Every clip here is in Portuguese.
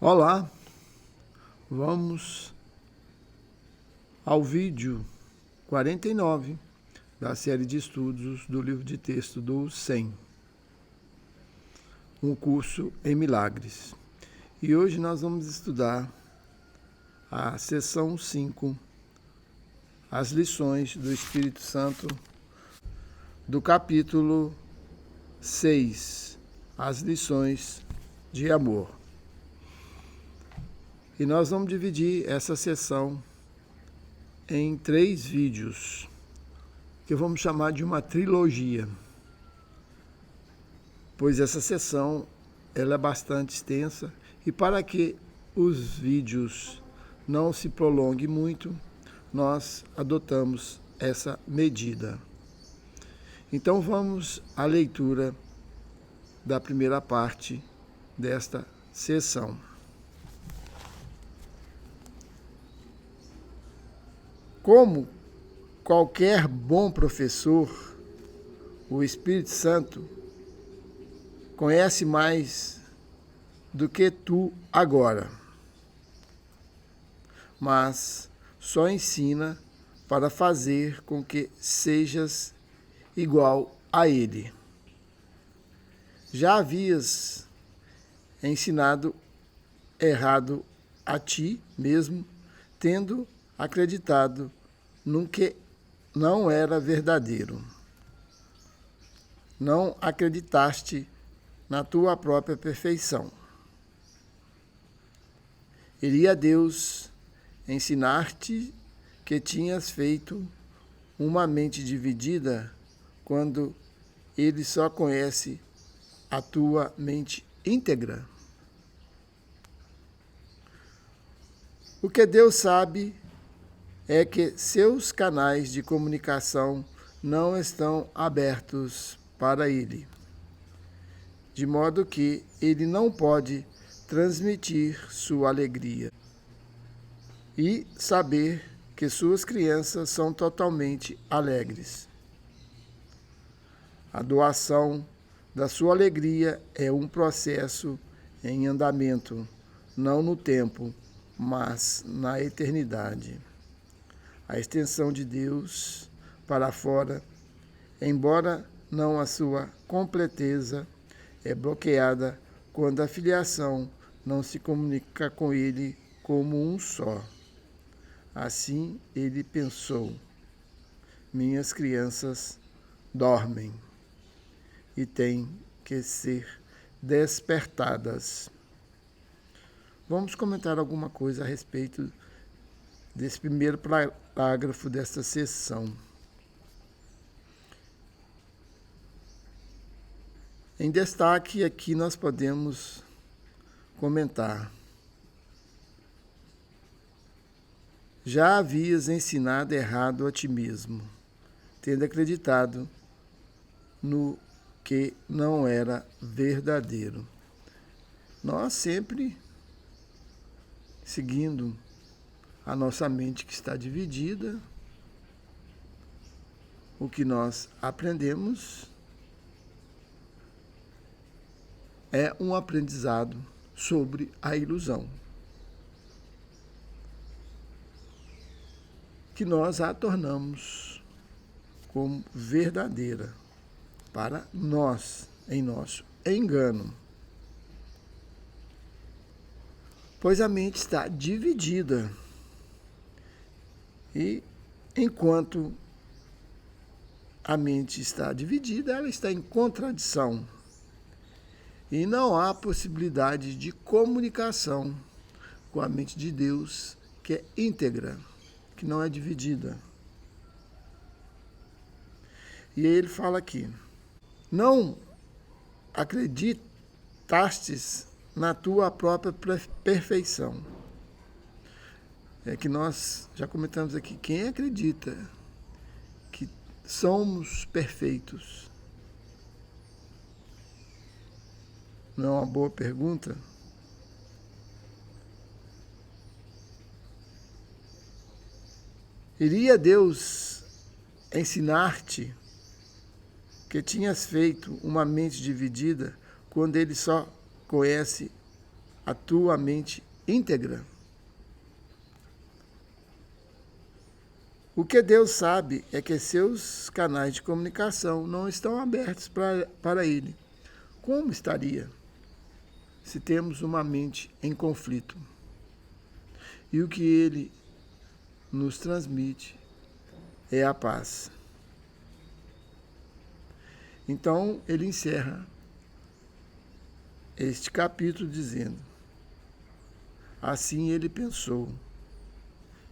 Olá, vamos ao vídeo 49 da série de estudos do livro de texto do 100, um curso em milagres. E hoje nós vamos estudar a sessão 5, as lições do Espírito Santo, do capítulo 6, as lições de amor. E nós vamos dividir essa sessão em 3 vídeos, que vamos chamar de uma trilogia, pois essa sessão ela é bastante extensa e para que os vídeos não se prolonguem muito, nós adotamos essa medida. Então vamos à leitura da primeira parte desta sessão. Como qualquer bom professor, o Espírito Santo conhece mais do que tu agora, mas só ensina para fazer com que sejas igual a ele. Já havias ensinado errado a ti mesmo, tendo acreditado num que não era verdadeiro. Não acreditaste na tua própria perfeição. Iria Deus ensinar-te que tinhas feito uma mente dividida quando Ele só conhece a tua mente íntegra? O que Deus sabe é que seus canais de comunicação não estão abertos para ele, de modo que ele não pode transmitir sua alegria e saber que suas crianças são totalmente alegres. A doação da sua alegria é um processo em andamento, não no tempo, mas na eternidade. A extensão de Deus para fora, embora não a sua completeza, é bloqueada quando a filiação não se comunica com ele como um só. Assim ele pensou: minhas crianças dormem e têm que ser despertadas. Vamos comentar alguma coisa a respeito desse primeiro parágrafo desta sessão. Em destaque, aqui nós podemos comentar: já havias ensinado errado a ti mesmo, tendo acreditado no que não era verdadeiro. Nós sempre seguindo a nossa mente que está dividida, o que nós aprendemos é um aprendizado sobre a ilusão, que nós a tornamos como verdadeira para nós, em nosso engano. Pois a mente está dividida. E enquanto a mente está dividida, ela está em contradição. E não há possibilidade de comunicação com a mente de Deus, que é íntegra, que não é dividida. E aí ele fala aqui: não acreditastes na tua própria perfeição. É que nós já comentamos aqui, quem acredita que somos perfeitos? Não é uma boa pergunta? Iria Deus ensinar-te que tinhas feito uma mente dividida quando Ele só conhece a tua mente íntegra. O que Deus sabe é que seus canais de comunicação não estão abertos para Ele. Como estaria se temos uma mente em conflito? E o que Ele nos transmite é a paz. Então, ele encerra este capítulo dizendo: assim ele pensou,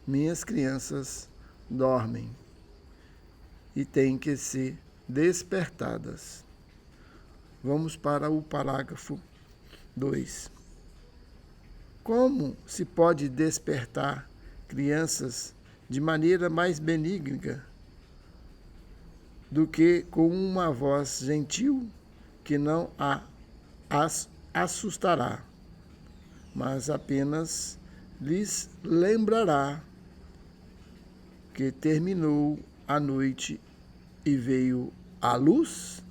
minhas crianças dormem e têm que ser despertadas. Vamos para o parágrafo 2. Como se pode despertar crianças de maneira mais benigna do que com uma voz gentil que não as assustará, mas apenas lhes lembrará que terminou a noite e veio a luz?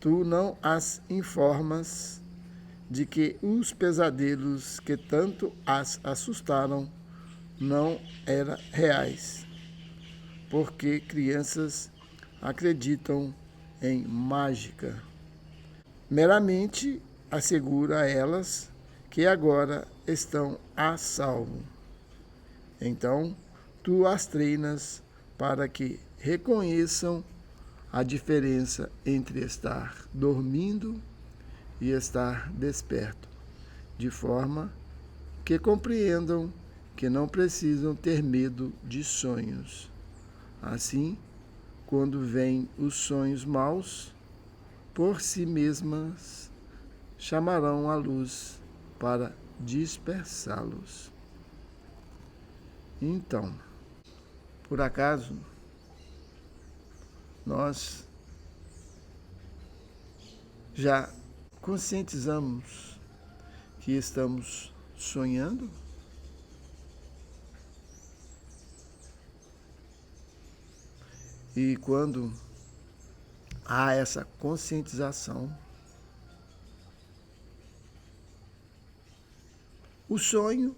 Tu não as informas de que os pesadelos que tanto as assustaram não eram reais, porque crianças acreditam em mágica. Meramente assegura a elas que agora estão a salvo. Então, tu as treinas para que reconheçam a diferença entre estar dormindo e estar desperto, de forma que compreendam que não precisam ter medo de sonhos. Assim, quando vêm os sonhos maus, por si mesmas chamarão a luz para dispersá-los. Então, por acaso, nós já conscientizamos que estamos sonhando? E quando há essa conscientização, o sonho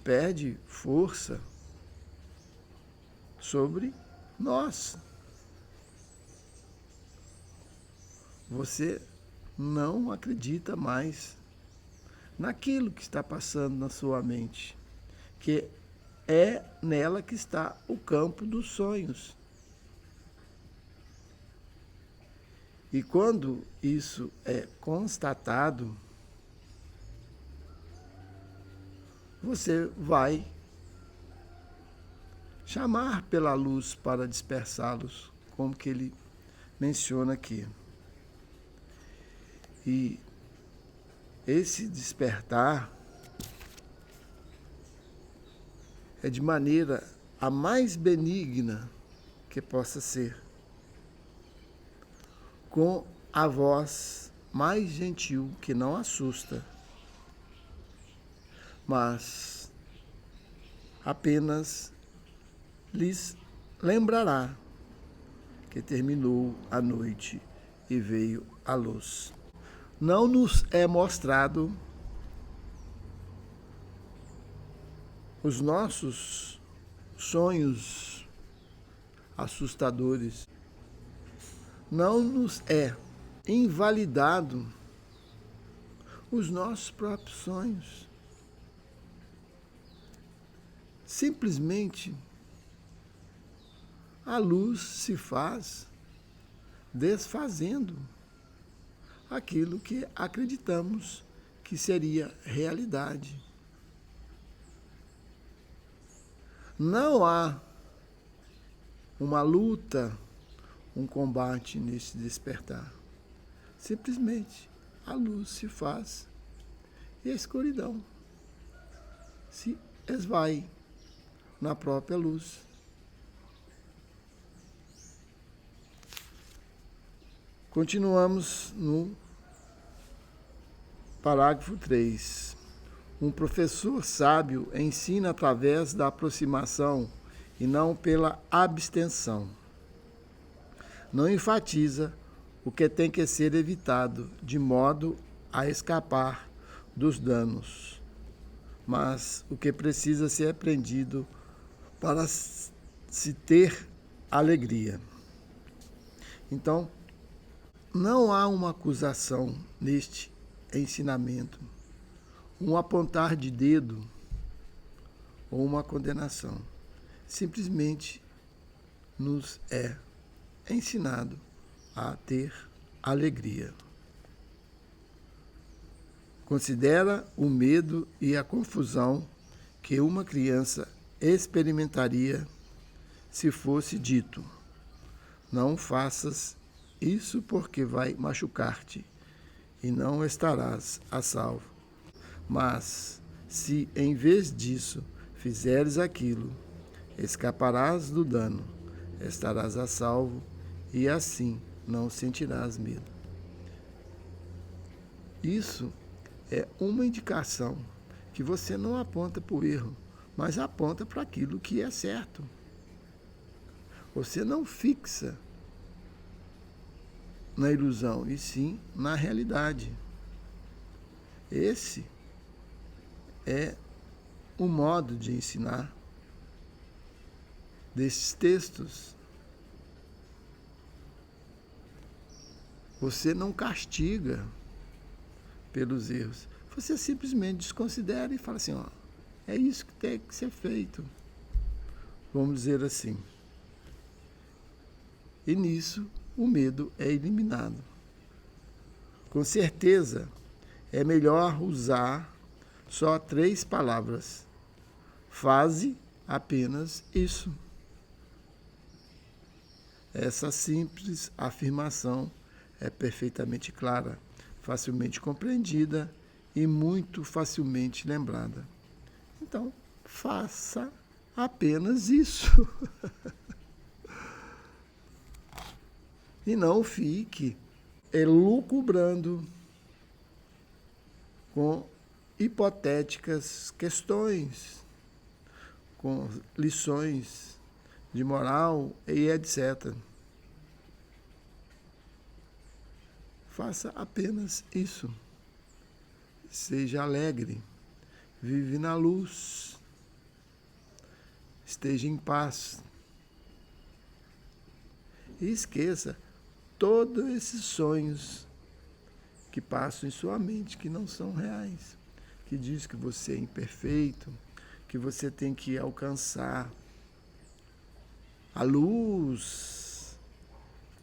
perde força sobre nós. Você não acredita mais naquilo que está passando na sua mente, que é nela que está o campo dos sonhos. E quando isso é constatado, você vai chamar pela luz para dispersá-los, como que ele menciona aqui. E esse despertar é de maneira a mais benigna que possa ser, com a voz mais gentil que não assusta, mas apenas lhes lembrará que terminou a noite e veio a luz. Não nos é mostrado os nossos sonhos assustadores. Não nos é invalidado os nossos próprios sonhos. Simplesmente a luz se faz desfazendo aquilo que acreditamos que seria realidade. Não há uma luta, um combate nesse despertar. Simplesmente a luz se faz e a escuridão se esvai na própria luz. Continuamos no parágrafo 3. Um professor sábio ensina através da aproximação e não pela abstenção. Não enfatiza o que tem que ser evitado, de modo a escapar dos danos, mas o que precisa ser aprendido para se ter alegria. Então, não há uma acusação neste ensinamento, um apontar de dedo ou uma condenação. Simplesmente nos é ensinado a ter alegria. Considera o medo e a confusão que uma criança experimentaria se fosse dito: não faças isso porque vai machucar-te e não estarás a salvo. Mas, se em vez disso fizeres aquilo, escaparás do dano, estarás a salvo e assim não sentirás medo. Isso é uma indicação que você não aponta para o erro, mas aponta para aquilo que é certo. Você não fixa na ilusão, e sim na realidade. Esse é o modo de ensinar desses textos. Você não castiga pelos erros. Você simplesmente desconsidera e fala assim, ó, é isso que tem que ser feito. Vamos dizer assim. E nisso o medo é eliminado. Com certeza, é melhor usar só 3 palavras. Faze apenas isso. Essa simples afirmação é perfeitamente clara, facilmente compreendida e muito facilmente lembrada. Então, faça apenas isso. E não fique elucubrando com hipotéticas questões, com lições de moral e etc. Faça apenas isso. Seja alegre, vive na luz, esteja em paz. E esqueça todos esses sonhos que passam em sua mente, que não são reais, que diz que você é imperfeito, que você tem que alcançar a luz,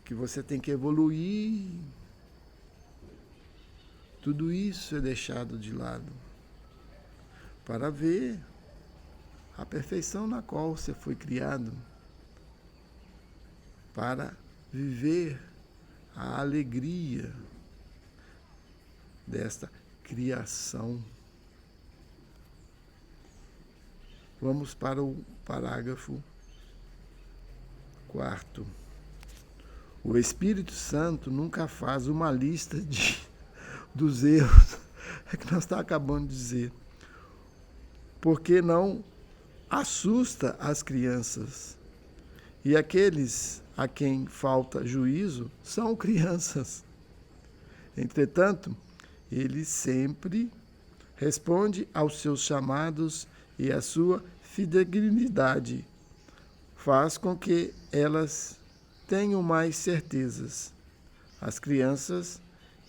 que você tem que evoluir. Tudo isso é deixado de lado para ver a perfeição na qual você foi criado, para viver a alegria desta criação. Vamos para o parágrafo 4º. O Espírito Santo nunca faz uma lista dos erros, é que nós estamos acabando de dizer, porque não assusta as crianças. E aqueles a quem falta juízo são crianças. Entretanto, ele sempre responde aos seus chamados e a sua fidelidade faz com que elas tenham mais certezas. As crianças,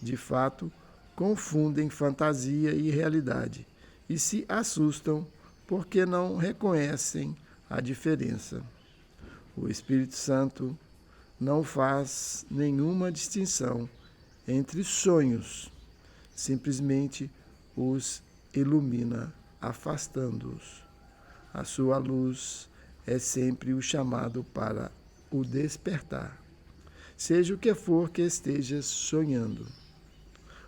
de fato, confundem fantasia e realidade e se assustam porque não reconhecem a diferença. O Espírito Santo não faz nenhuma distinção entre sonhos, simplesmente os ilumina, afastando-os. A sua luz é sempre o chamado para o despertar, seja o que for que estejas sonhando.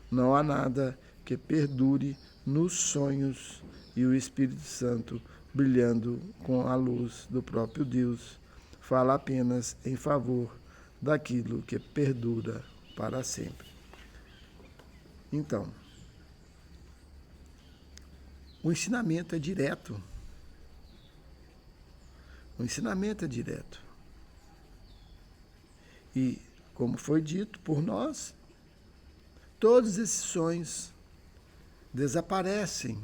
Não há nada que perdure nos sonhos e o Espírito Santo, brilhando com a luz do próprio Deus, fala apenas em favor daquilo que perdura para sempre. Então, o ensinamento é direto. O ensinamento é direto. E, como foi dito por nós, todos esses sonhos desaparecem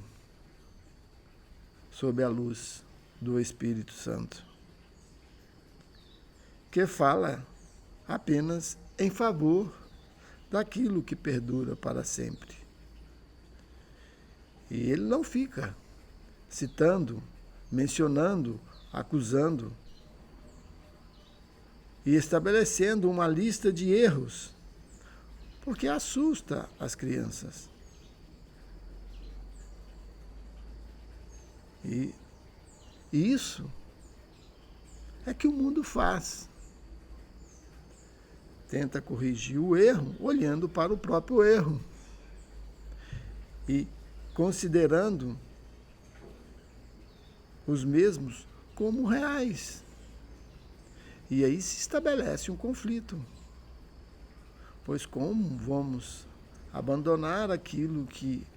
sob a luz do Espírito Santo, que fala apenas em favor daquilo que perdura para sempre. E ele não fica citando, mencionando, acusando e estabelecendo uma lista de erros, porque assusta as crianças. E isso é que o mundo faz. Tenta corrigir o erro olhando para o próprio erro e considerando os mesmos como reais. E aí se estabelece um conflito. Pois como vamos abandonar aquilo que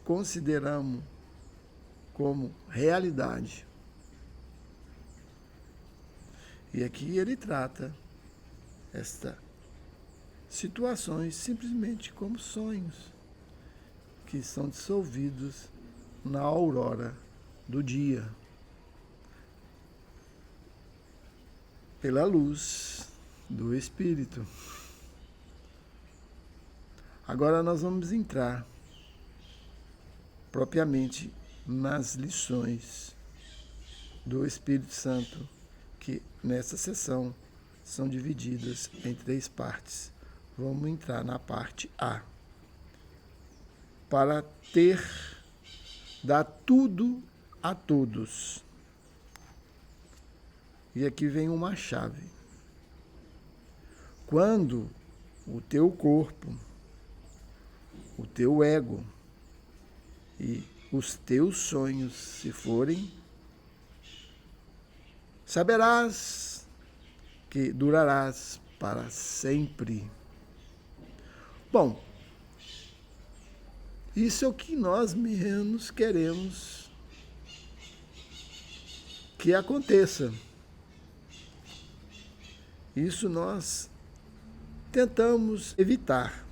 consideramos como realidade? E aqui ele trata estas situações simplesmente como sonhos que são dissolvidos na aurora do dia, pela luz do Espírito. Agora nós vamos entrar propriamente nas lições do Espírito Santo, que nessa sessão são divididas em 3 partes. Vamos entrar na parte A. Para dar tudo a todos. E aqui vem uma chave. Quando o teu corpo, o teu ego e os teus sonhos se forem, saberás que durarás para sempre. Bom, isso é o que nós menos queremos que aconteça. Isso nós tentamos evitar,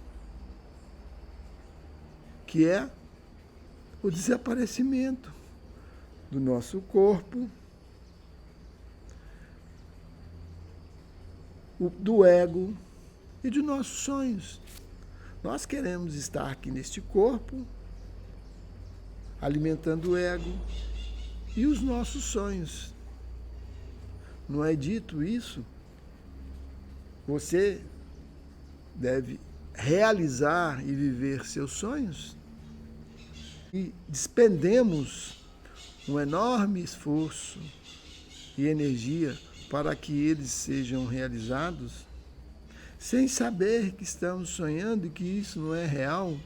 que é o desaparecimento do nosso corpo, do ego e de nossos sonhos. Nós queremos estar aqui neste corpo, alimentando o ego e os nossos sonhos. Não é dito isso? Você deve realizar e viver seus sonhos? E despendemos um enorme esforço e energia para que eles sejam realizados, sem saber que estamos sonhando e que isso não é real.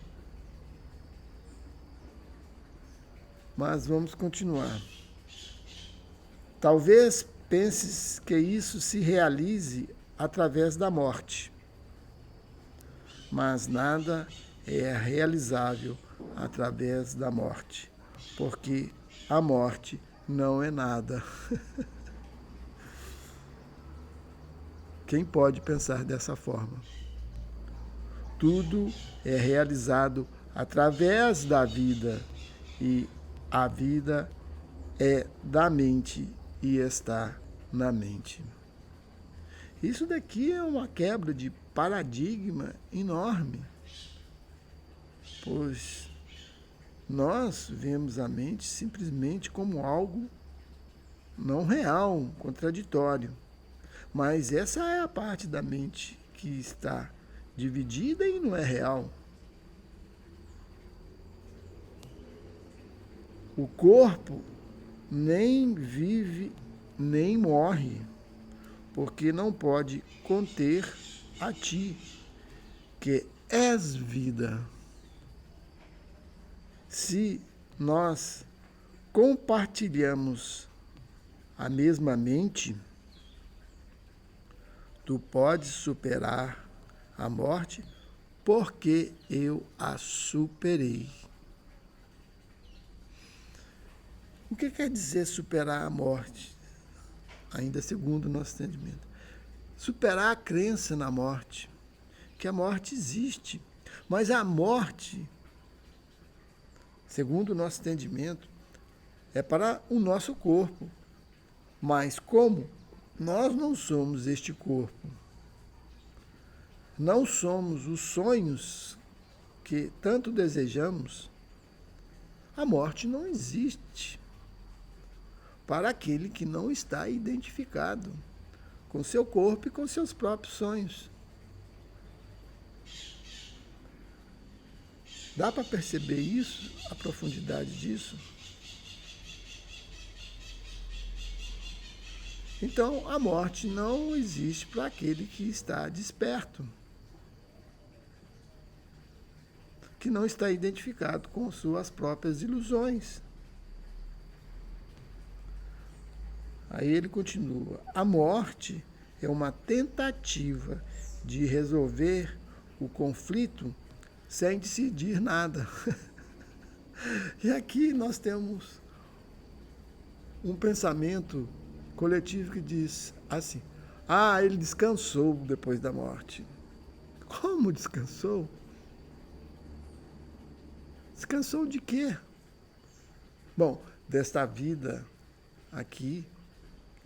Mas vamos continuar. Talvez penses que isso se realize através da morte, mas nada é realizável através da morte, porque a morte não é nada. Quem pode pensar dessa forma? Tudo é realizado através da vida, e a vida é da mente e está na mente. Isso daqui é uma quebra de paradigma enorme, pois nós vemos a mente simplesmente como algo não real, contraditório. Mas essa é a parte da mente que está dividida e não é real. O corpo nem vive nem morre, porque não pode conter a ti, que és vida. Se nós compartilhamos a mesma mente, tu podes superar a morte, porque eu a superei. O que quer dizer superar a morte? Ainda segundo o nosso entendimento. Superar a crença na morte, que a morte existe. Mas a morte segundo o nosso entendimento, é para o nosso corpo. Mas como nós não somos este corpo, não somos os sonhos que tanto desejamos, a morte não existe para aquele que não está identificado com seu corpo e com seus próprios sonhos. Dá para perceber isso, a profundidade disso? Então, a morte não existe para aquele que está desperto, que não está identificado com suas próprias ilusões. Aí ele continua: a morte é uma tentativa de resolver o conflito sem decidir nada. E aqui nós temos um pensamento coletivo que diz assim: ah, ele descansou depois da morte. Como descansou? Descansou de quê? Bom, desta vida aqui,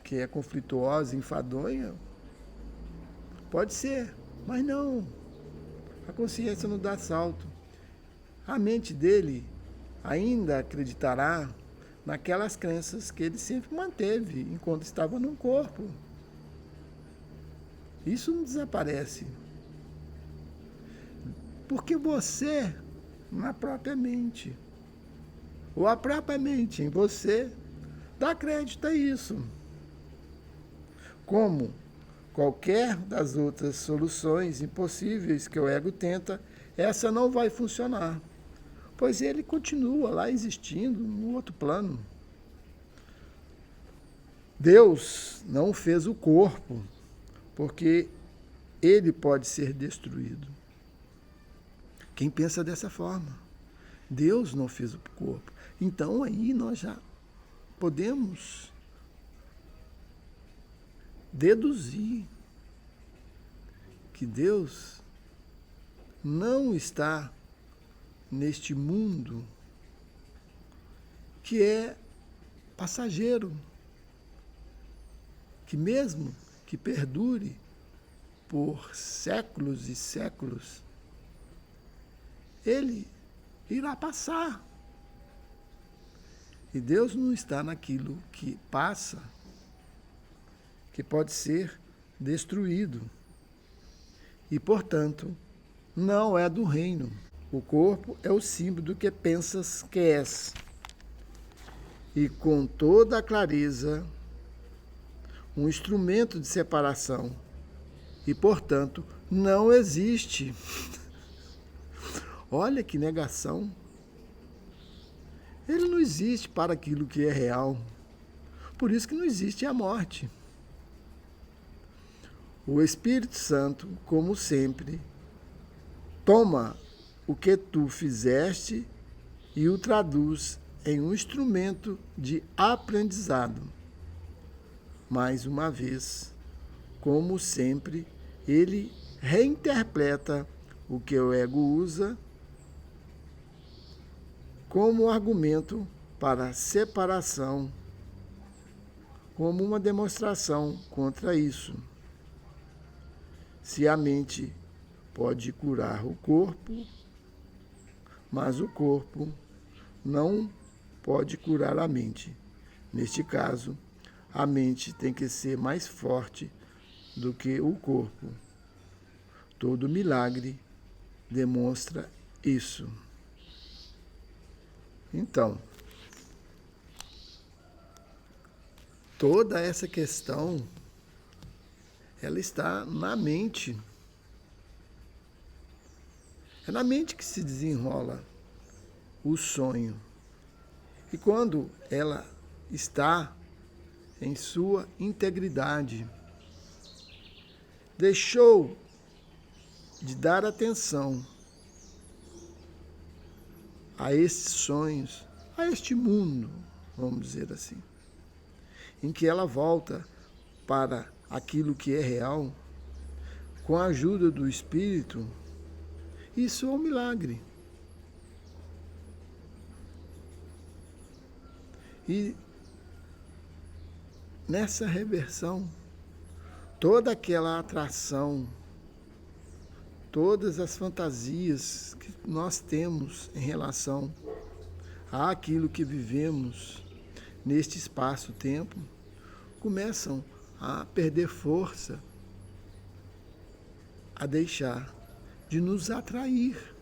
que é conflituosa, enfadonha, pode ser, mas não. A consciência não dá salto. A mente dele ainda acreditará naquelas crenças que ele sempre manteve enquanto estava no corpo. Isso não desaparece. Porque você, na própria mente, ou a própria mente em você, dá crédito a isso. Como qualquer das outras soluções impossíveis que o ego tenta, essa não vai funcionar, pois ele continua lá existindo no outro plano. Deus não fez o corpo, porque ele pode ser destruído. Quem pensa dessa forma? Deus não fez o corpo. Então aí nós já podemos deduzir que Deus não está neste mundo que é passageiro, que mesmo que perdure por séculos e séculos, ele irá passar. E Deus não está naquilo que passa, que pode ser destruído. E, portanto, não é do reino. O corpo é o símbolo do que pensas que és. E com toda a clareza, um instrumento de separação. E, portanto, não existe. Olha que negação. Ele não existe para aquilo que é real. Por isso que não existe a morte. O Espírito Santo, como sempre, toma o que tu fizeste e o traduz em um instrumento de aprendizado. Mais uma vez, como sempre, ele reinterpreta o que o ego usa como argumento para a separação, como uma demonstração contra isso. Se a mente pode curar o corpo, mas o corpo não pode curar a mente. Neste caso, a mente tem que ser mais forte do que o corpo. Todo milagre demonstra isso. Então, toda essa questão, ela está na mente. É na mente que se desenrola o sonho. E quando ela está em sua integridade, deixou de dar atenção a esses sonhos, a este mundo, vamos dizer assim, em que ela volta para aquilo que é real, com a ajuda do Espírito, isso é um milagre. E nessa reversão, toda aquela atração, todas as fantasias que nós temos em relação àquilo que vivemos neste espaço-tempo, começam a perder força, a deixar de nos atrair.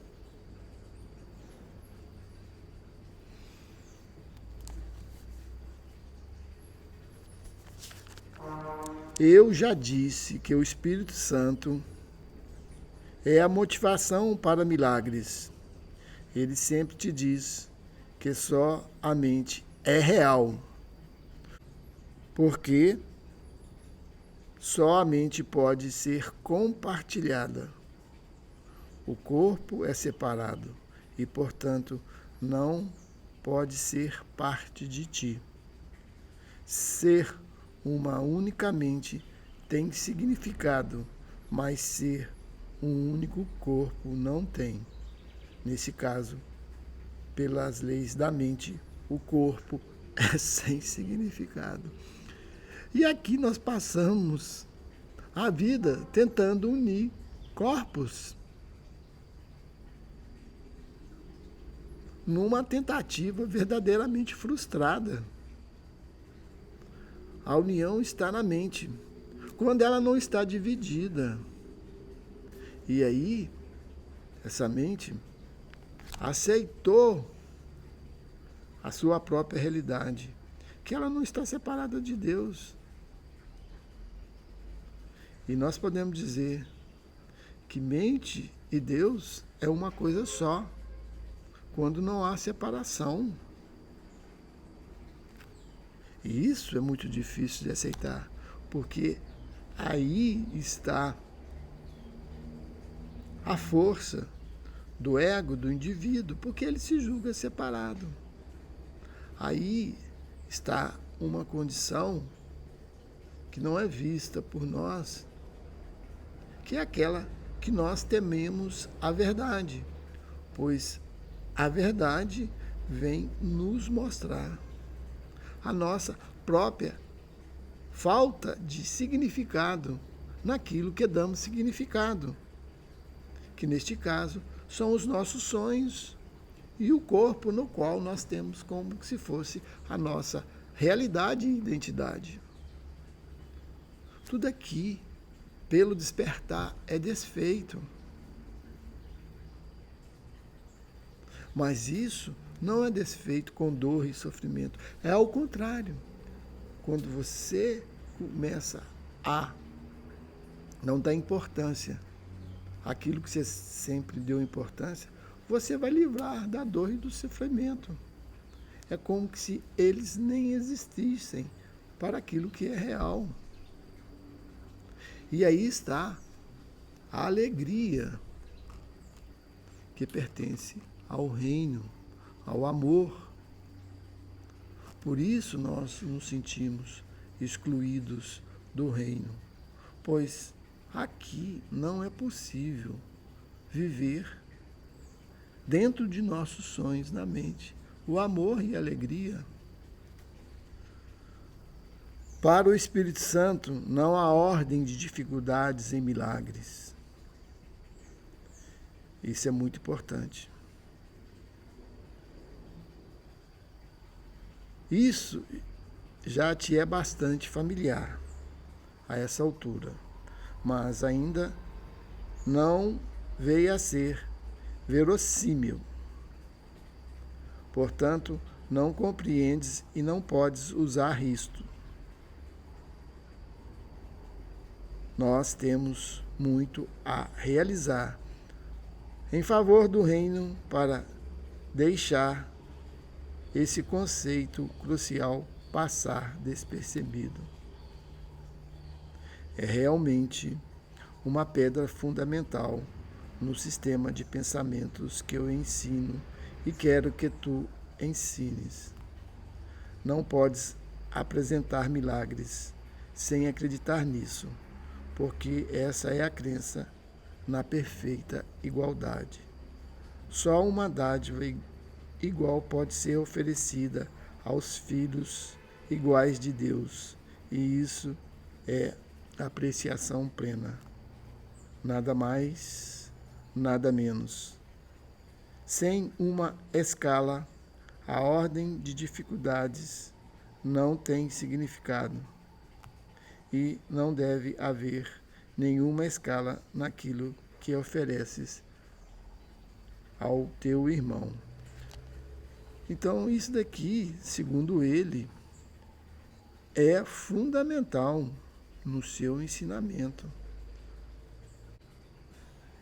Eu já disse que o Espírito Santo é a motivação para milagres. Ele sempre te diz que só a mente é real, porque só a mente pode ser compartilhada. O corpo é separado e, portanto, não pode ser parte de ti. Ser uma única mente tem significado, mas ser um único corpo não tem. Nesse caso, pelas leis da mente, o corpo é sem significado. E aqui nós passamos a vida tentando unir corpos numa tentativa verdadeiramente frustrada. A união está na mente, quando ela não está dividida. E aí, essa mente aceitou a sua própria realidade, que ela não está separada de Deus. E nós podemos dizer que mente e Deus é uma coisa só, quando não há separação. E isso é muito difícil de aceitar, porque aí está a força do ego do indivíduo, porque ele se julga separado. Aí está uma condição que não é vista por nós, que é aquela que nós tememos a verdade, pois a verdade vem nos mostrar a nossa própria falta de significado naquilo que damos significado, que neste caso são os nossos sonhos e o corpo no qual nós temos como se fosse a nossa realidade e identidade. Tudo aqui, pelo despertar, é desfeito. Mas isso não é desfeito com dor e sofrimento. É ao contrário. Quando você começa a não dar importância àquilo que você sempre deu importância, você vai livrar da dor e do sofrimento. É como se eles nem existissem para aquilo que é real. E aí está a alegria que pertence ao reino, ao amor. Por isso nós nos sentimos excluídos do reino, pois aqui não é possível viver dentro de nossos sonhos na mente o amor e a alegria. Para o Espírito Santo não há ordem de dificuldades em milagres. Isso é muito importante. Isso já te é bastante familiar a essa altura, mas ainda não veio a ser verossímil. Portanto, não compreendes e não podes usar isto. Nós temos muito a realizar em favor do reino para deixar esse conceito crucial passar despercebido. É realmente uma pedra fundamental no sistema de pensamentos que eu ensino e quero que tu ensines. Não podes apresentar milagres sem acreditar nisso, porque essa é a crença na perfeita igualdade. Só uma dádiva igual pode ser oferecida aos filhos iguais de Deus. E isso é apreciação plena. Nada mais, nada menos. Sem uma escala, a ordem de dificuldades não tem significado. E não deve haver nenhuma escala naquilo que ofereces ao teu irmão. Então, isso daqui, segundo ele, é fundamental no seu ensinamento.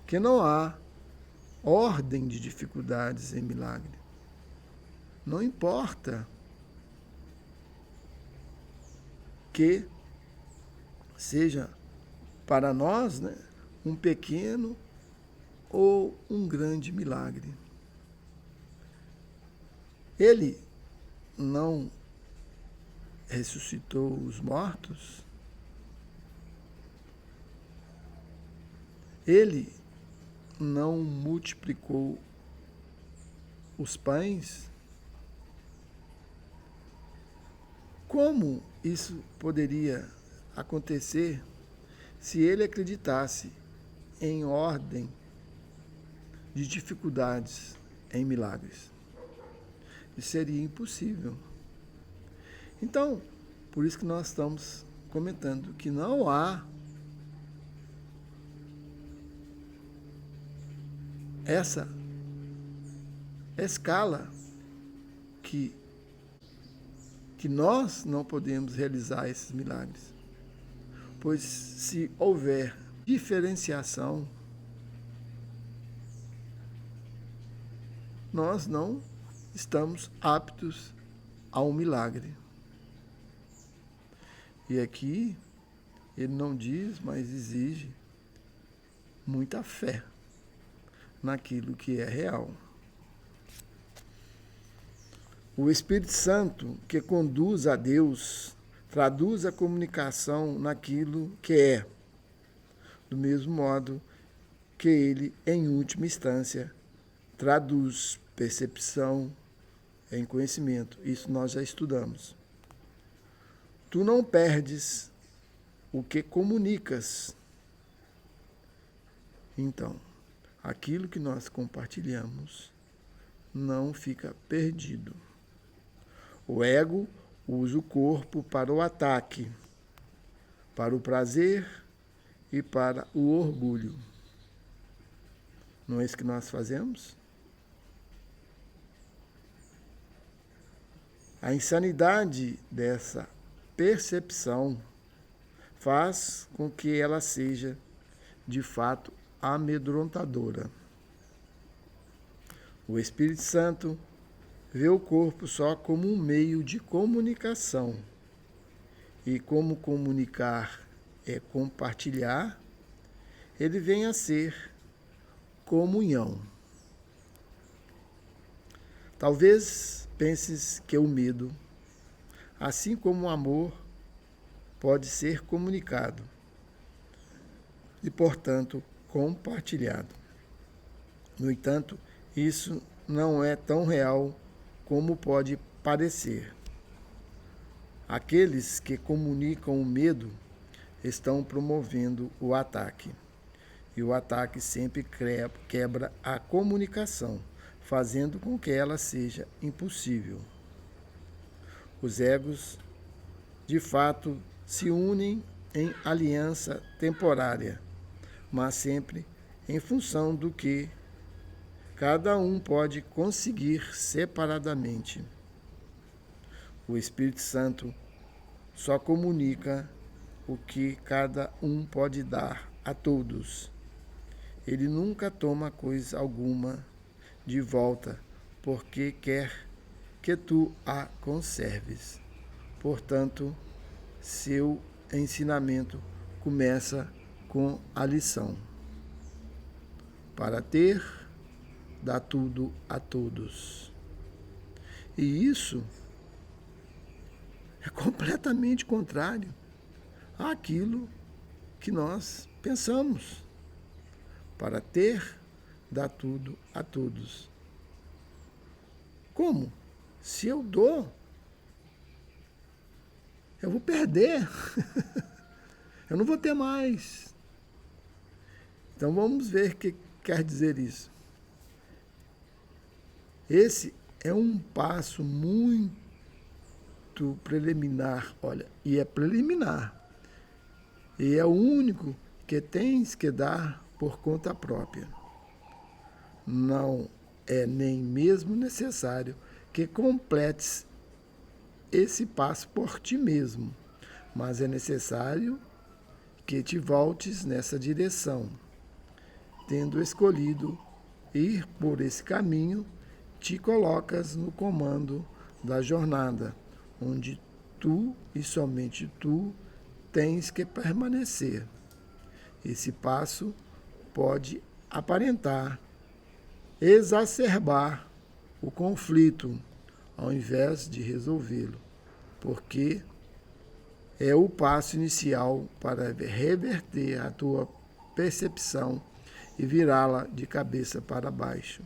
Que não há ordem de dificuldades em milagre. Não importa que seja para nós, né, um pequeno ou um grande milagre. Ele não ressuscitou os mortos? Ele não multiplicou os pães? Como isso poderia acontecer se ele acreditasse em ordem de dificuldades em milagres? Isso seria impossível. Então, por isso que nós estamos comentando que não há essa escala que nós não podemos realizar esses milagres. Pois se houver diferenciação, nós não estamos aptos a um milagre. E aqui ele não diz, mas exige muita fé naquilo que é real. O Espírito Santo, que conduz a Deus, traduz a comunicação naquilo que é, do mesmo modo que ele, em última instância, traduz percepção em conhecimento. Isso nós já estudamos. Tu não perdes o que comunicas. Então, aquilo que nós compartilhamos não fica perdido. O ego usa o corpo para o ataque, para o prazer e para o orgulho. Não é isso que nós fazemos? A insanidade dessa percepção faz com que ela seja, de fato, amedrontadora. O Espírito Santo vê o corpo só como um meio de comunicação. E como comunicar é compartilhar, ele vem a ser comunhão. Talvez penses que o medo, assim como o amor, pode ser comunicado e, portanto, compartilhado. No entanto, isso não é tão real como pode parecer. Aqueles que comunicam o medo estão promovendo o ataque. E o ataque sempre quebra a comunicação, fazendo com que ela seja impossível. Os egos, de fato, se unem em aliança temporária, mas sempre em função do que cada um pode conseguir separadamente. O Espírito Santo só comunica o que cada um pode dar a todos. Ele nunca toma coisa alguma de volta, porque quer que tu a conserves. Portanto, seu ensinamento começa com a lição. Para ter, dá tudo a todos. E isso é completamente contrário àquilo que nós pensamos. Para ter, dá tudo a todos. Como? Se eu dou, eu vou perder, eu não vou ter mais. Então vamos ver o que quer dizer isso. Esse é um passo muito preliminar, olha, e é preliminar. E é o único que tens que dar por conta própria. Não é nem mesmo necessário que completes esse passo por ti mesmo, mas é necessário que te voltes nessa direção. Tendo escolhido ir por esse caminho, te colocas no comando da jornada, onde tu e somente tu tens que permanecer. Esse passo pode aparentar exacerbar o conflito ao invés de resolvê-lo, porque é o passo inicial para reverter a tua percepção e virá-la de cabeça para baixo.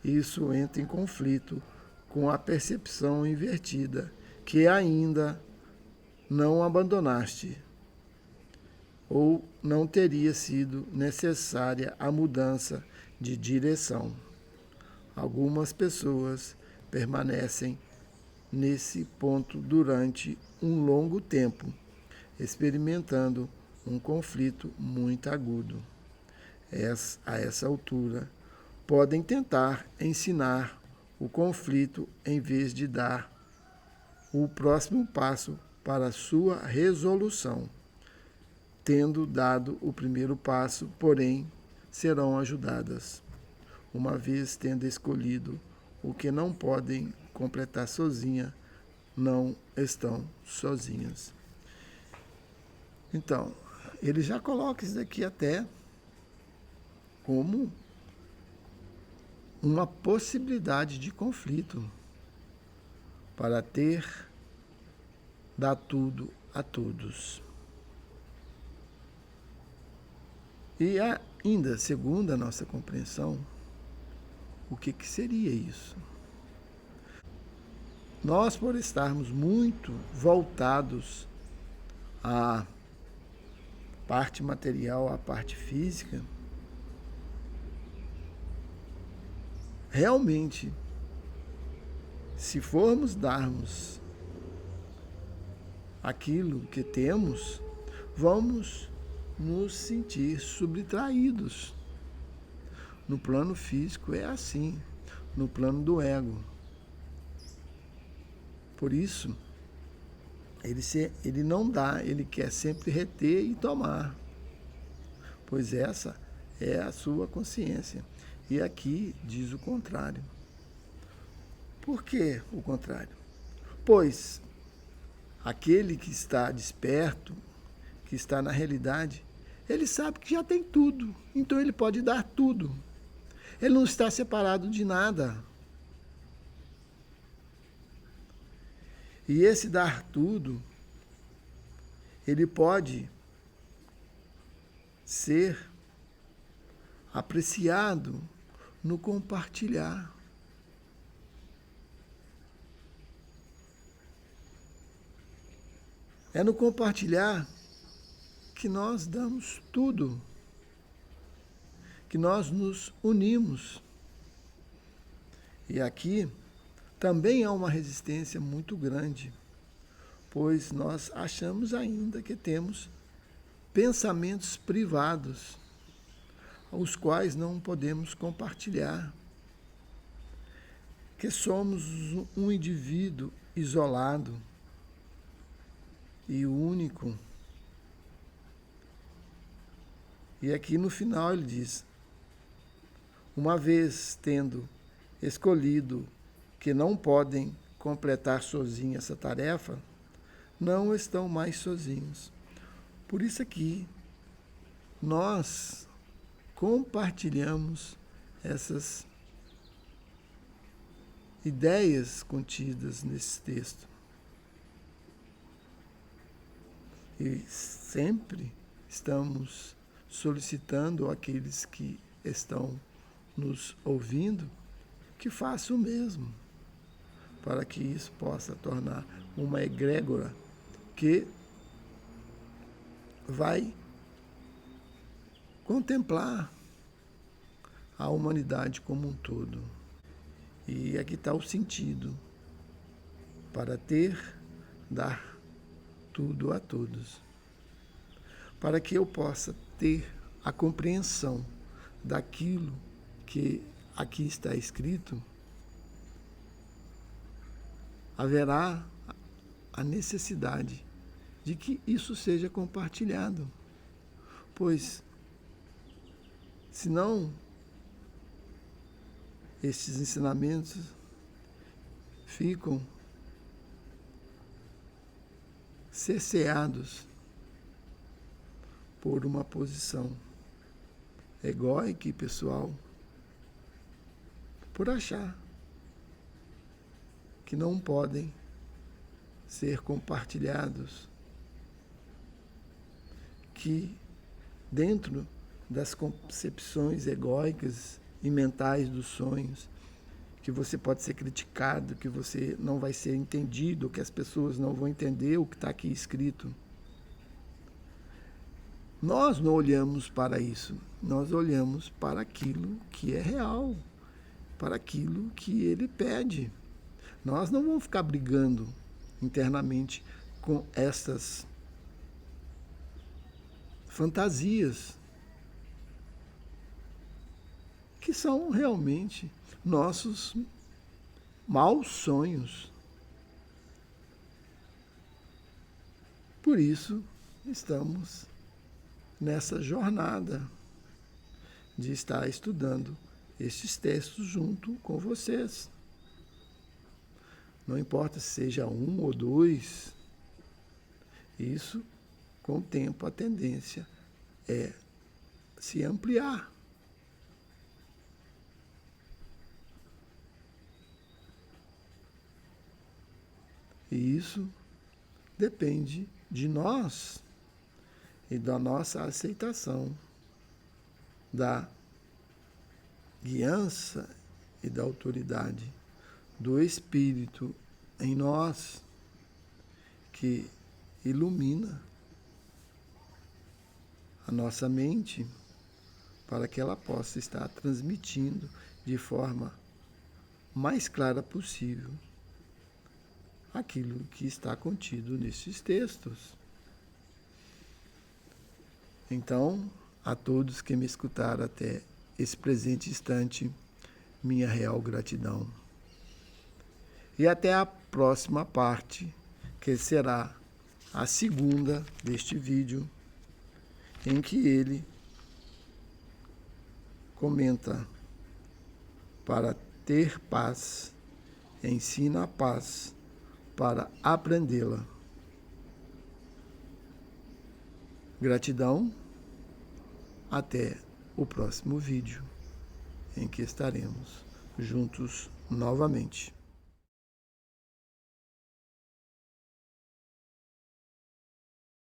Isso entra em conflito com a percepção invertida, que ainda não abandonaste, ou não teria sido necessária a mudança de direção. Algumas pessoas permanecem nesse ponto durante um longo tempo, experimentando um conflito muito agudo. A essa altura, podem tentar ensinar o conflito em vez de dar o próximo passo para a sua resolução. Tendo dado o primeiro passo, porém, serão ajudadas, uma vez tendo escolhido o que não podem completar sozinha, não estão sozinhas. Então, ele já coloca isso daqui até como uma possibilidade de conflito para dar tudo a todos. E ainda, segundo a nossa compreensão, o que seria isso? Nós, por estarmos muito voltados à parte material, à parte física, realmente, se formos darmos aquilo que temos, vamos nos sentir subtraídos. No plano físico é assim, no plano do ego. Por isso, ele não dá, ele quer sempre reter e tomar, pois essa é a sua consciência. E aqui diz o contrário. Por que o contrário? Pois aquele que está desperto, que está na realidade, ele sabe que já tem tudo, então ele pode dar tudo. Ele não está separado de nada. E esse dar tudo, ele pode ser apreciado no compartilhar. É no compartilhar que nós damos tudo, que nós nos unimos. E aqui também há uma resistência muito grande, pois nós achamos ainda que temos pensamentos privados, os quais não podemos compartilhar, que somos um indivíduo isolado e único. E aqui no final ele diz: uma vez tendo escolhido que não podem completar sozinhos essa tarefa, não estão mais sozinhos. Por isso aqui nós compartilhamos essas ideias contidas nesse texto. E sempre estamos solicitando àqueles que estão nos ouvindo que façam o mesmo, para que isso possa tornar uma egrégora que vai contemplar a humanidade como um todo. E aqui está o sentido: para ter, dar tudo a todos. Para que eu possa ter a compreensão daquilo que aqui está escrito, haverá a necessidade de que isso seja compartilhado. Pois, senão, estes ensinamentos ficam cerceados por uma posição egóica e pessoal, por achar que não podem ser compartilhados, que dentro das concepções egóicas e mentais dos sonhos, que você pode ser criticado, que você não vai ser entendido, que as pessoas não vão entender o que está aqui escrito. Nós não olhamos para isso, nós olhamos para aquilo que é real, para aquilo que ele pede. Nós não vamos ficar brigando internamente com essas fantasias que são realmente nossos maus sonhos. Por isso, estamos nessa jornada de estar estudando estes textos junto com vocês. Não importa se seja 1 ou 2, isso, com o tempo, a tendência é se ampliar. E isso depende de nós e da nossa aceitação, da guiança e da autoridade do Espírito em nós, que ilumina a nossa mente para que ela possa estar transmitindo de forma mais clara possível aquilo que está contido nesses textos. Então, a todos que me escutaram até esse presente instante, minha real gratidão. E até a próxima parte, que será a segunda deste vídeo, em que ele comenta: para ter paz, ensina a paz para aprendê-la. Gratidão, até o próximo vídeo, em que estaremos juntos novamente.